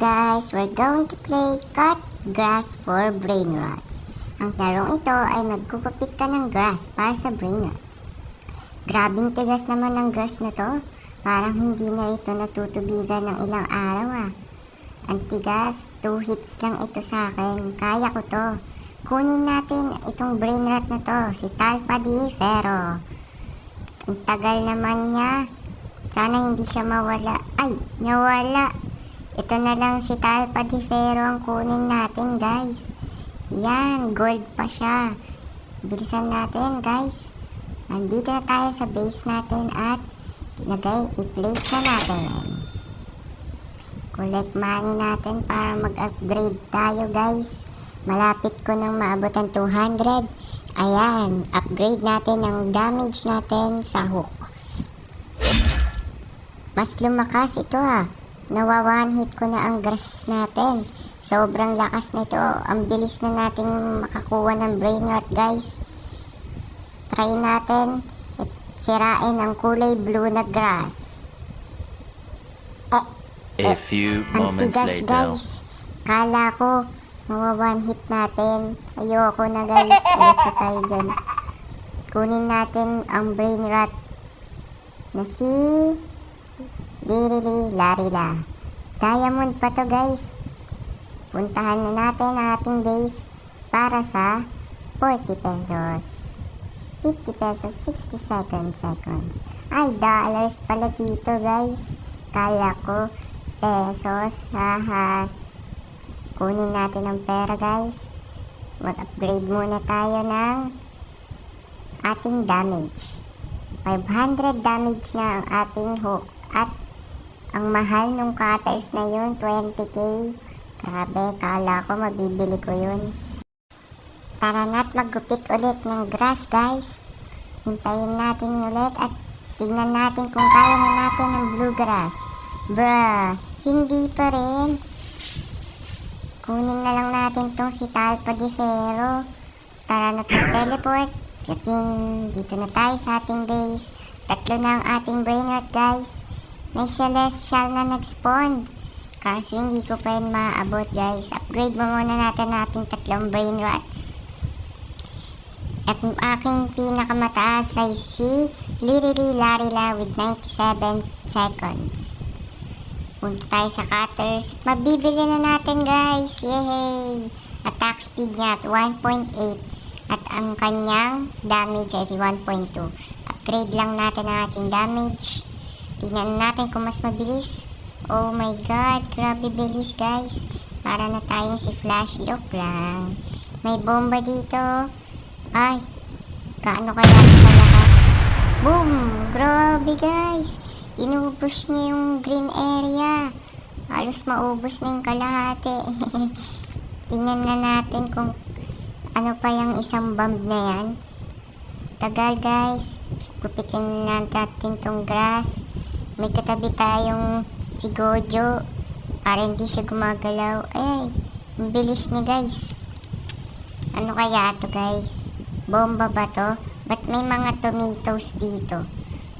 guys, we're going to play cut grass for brain rots. Ang larong ito ay magkukupit ka ng grass para sa brain rot. Grabing tigas naman ng grass na to. Parang hindi na ito natutubigan ng ilang araw Ang tigas, 2 hits lang ito sa akin. Kaya ko to. Kunin natin itong brain rot na to, si Talpadifero. Ang tagal naman niya. Sana hindi siya mawala. Ay, nawala. Ito na lang si Talpadifero ang kunin natin, guys. Yan, gold pa siya. Bilisan natin, guys. Nandito na tayo sa base natin at i-place na natin. Collect money natin para mag-upgrade tayo, guys. Malapit ko nang maabot ang 200. Ayan, upgrade natin ang damage natin sa hook. Mas lumakas ito Nawa one hit ko na ang grass natin. Sobrang lakas nito. Ang bilis na natin makakuha ng brain rot, guys. Try natin sirain ang kulay blue na grass. A few moments tigas, later. Guys. Kala ko nawa one hit natin. Ayoko na, guys. Alas na tayo dyan. Kunin natin ang brain rot na si Larila. Diamond pa to, guys. Puntahan na natin ang ating base para sa 40 pesos. 50 pesos, 67 seconds. Ay, dollars pala dito, guys. Kala ko pesos. Haha. Kunin natin ang pera, guys. Mag-upgrade muna tayo ng ating damage. 500 damage na ang ating hook. At ang mahal ng cutters na yun, 20k. Grabe, kala ko mabibili ko yun. Tara na't maggupit ulit ng grass, guys. Hintayin natin ulit at tingnan natin kung kaya na natin ng bluegrass. Bruh, hindi pa rin. Kunin na lang natin tong si Talpadifero. Tara na't mag-teleport. Yakin, dito na tayo sa ating base. 3 na ang ating brain rot, guys. May celestial na nag-spawn. Kaso hindi ko pa yun maaabot, guys. Upgrade mo muna natin ating 3 brain rots. At ang aking pinakamataas ay si Larila with 97 seconds. Punta tayo sa cutters. Mabibili na natin, guys. Yay! Attack speed niya at 1.8. At ang kanyang damage ay 1.2. Upgrade lang natin ang ating damage. Tingnan natin kung mas mabilis. Oh my god, grabe bilis, guys. Para na tayong si Flash. Joke lang. May bomba dito. Ay, kaano kaya kalakas? Boom! Grabe, guys. Inubos niya yung green area. Halos maubos na yung kalahati. Tingnan na natin kung ano pa yung isang bomb na yan. Tagal, guys. Kupitin natin tong grass. May katabi tayong si Gojo para hindi siya gumagalaw. Ay, ang bilis niya, guys. Ano kaya to, guys? Bomba ba to? Ba't may mga tomatoes dito?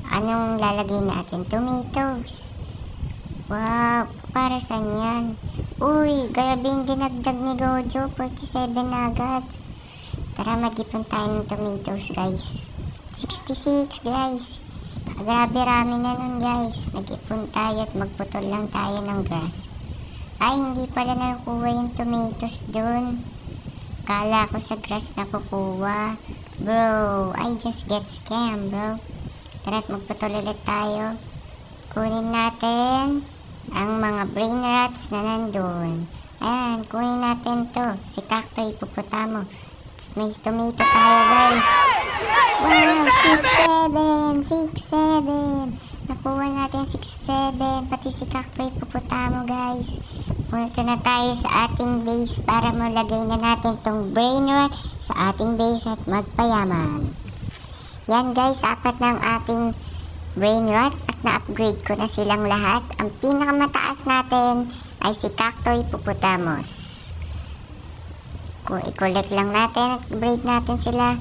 Anong lalagay natin? Tomatoes. Wow, para saan yan? Uy, grabe yung dinagdag ni Gojo. 47 na agad. Tara, mag-ipon tayo ng tomatoes, guys. 66, guys. Grabe, rami na nun, guys. Nag-ipon tayo at magputol lang tayo ng grass. Ay, hindi pala nakukuha yung tomatoes dun. Kala ko sa grass na kukuha. Bro, I just get scammed, bro. Tara at magputol ulit tayo. Kunin natin ang mga brain rots na nandun. Ayan, kunin natin to. Si Cacto Hippopotamus. May tomato tayo, guys. Wow, 6-7. Nakuha natin 6-7. Pati si Cacto Hippopotamus, guys. Punta na tayo sa ating base para malagay na natin tong brain rot sa ating base at magpayaman. Yan, guys, 4 na ang ating brain rot at na-upgrade ko na silang lahat. Ang pinakamataas natin ay si Cacto Hippopotamus. I-collect lang natin at breed natin sila.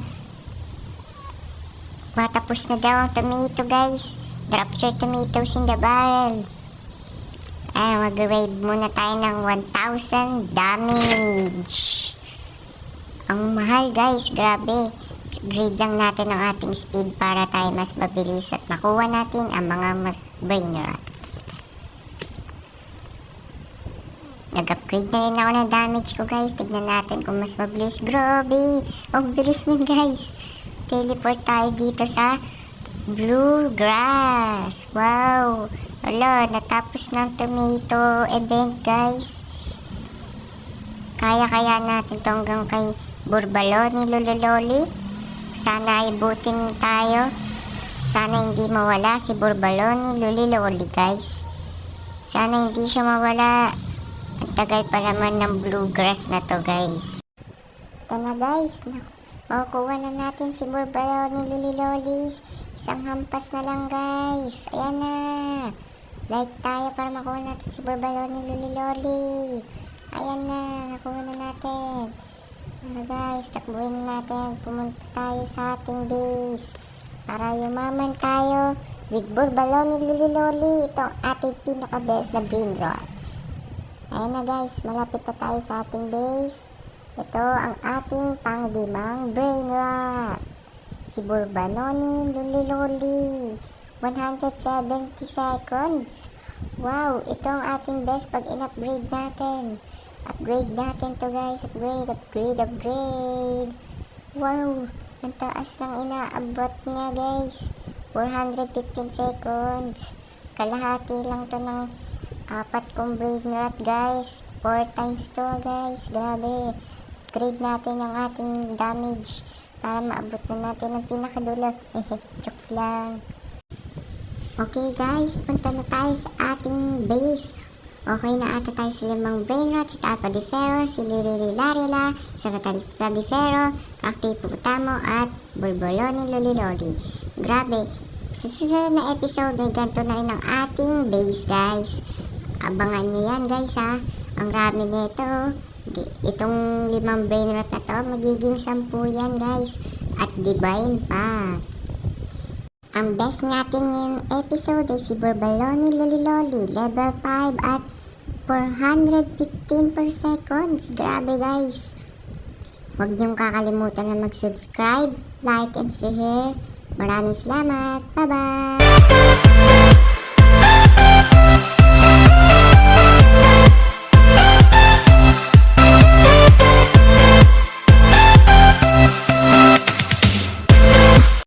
Matapos na daw ang tomato, guys. Drop your tomatoes in the barrel. Ay, mag-grade muna tayo ng 1,000 damage. Ang mahal guys, grabe. Grade lang natin ang ating speed para tayo mas mabilis at makuha natin ang mga mas brain rots. Nag-upgrade na rin ako ng damage ko guys. Tignan natin kung mas mabilis. Grabe! Ang bilis nun guys. Teleport tayo dito sa blue grass. Wow! Wala, natapos ng tomato event guys. Kaya natin to hanggang kay Burbaloni Luliloli. Sana ay butin tayo. Sana hindi mawala si Burbaloni Luliloli guys. Sana hindi siya mawala. Ang tagal pa naman ng bluegrass na to guys. Ito na guys. Makukuha na natin si Burbaloni Luliloli. Isang hampas na lang guys. Ayan na. Like tayo para makuha natin si Burbaloni Luliloli. Ayan na. Nakuha na natin. Guys, takbuhin natin. Pumunta tayo sa ating base para yumaman tayo with Burbaloni Luliloli. Ito ang ating pinaka-best na brain rot. Ayan na guys, malapit na tayo sa ating base. Ito ang ating pang-limang brain rot. Si Burbaloni Luliloli. 170 seconds. Wow, ito ang ating best pag in-upgrade natin. Upgrade natin to guys. Upgrade. Wow, ang taas ng inaabot niya guys. 415 seconds. Kalahati lang to ng 4 kong brain rot guys. 4 times to guys. Grabe. Upgrade natin ang ating damage para maabot na natin ang pinakadulo. Joke lang. Okay guys, punta na tayo sa ating base. Okay na ata tayo sa 5 brain rot, si Alpha Di Ferro, si Lirilarila, si Catalpa Di Ferro, Activo Putamo, at Burbaloni Luliloli. Grabe, sa susunod na episode ay ganito na rin ang ating base guys. Abangan nyo yan guys ha. Ang rami nito. Itong 5 brain rot na to, magiging 10 yan guys. At divine pa. Ang best natin ngayong episode ay si Burbaloni Luliloli, level 5 at 415 per seconds. Grabe guys. Huwag niyong kakalimutan na mag-subscribe, like, and share. Maraming salamat. Bye-bye!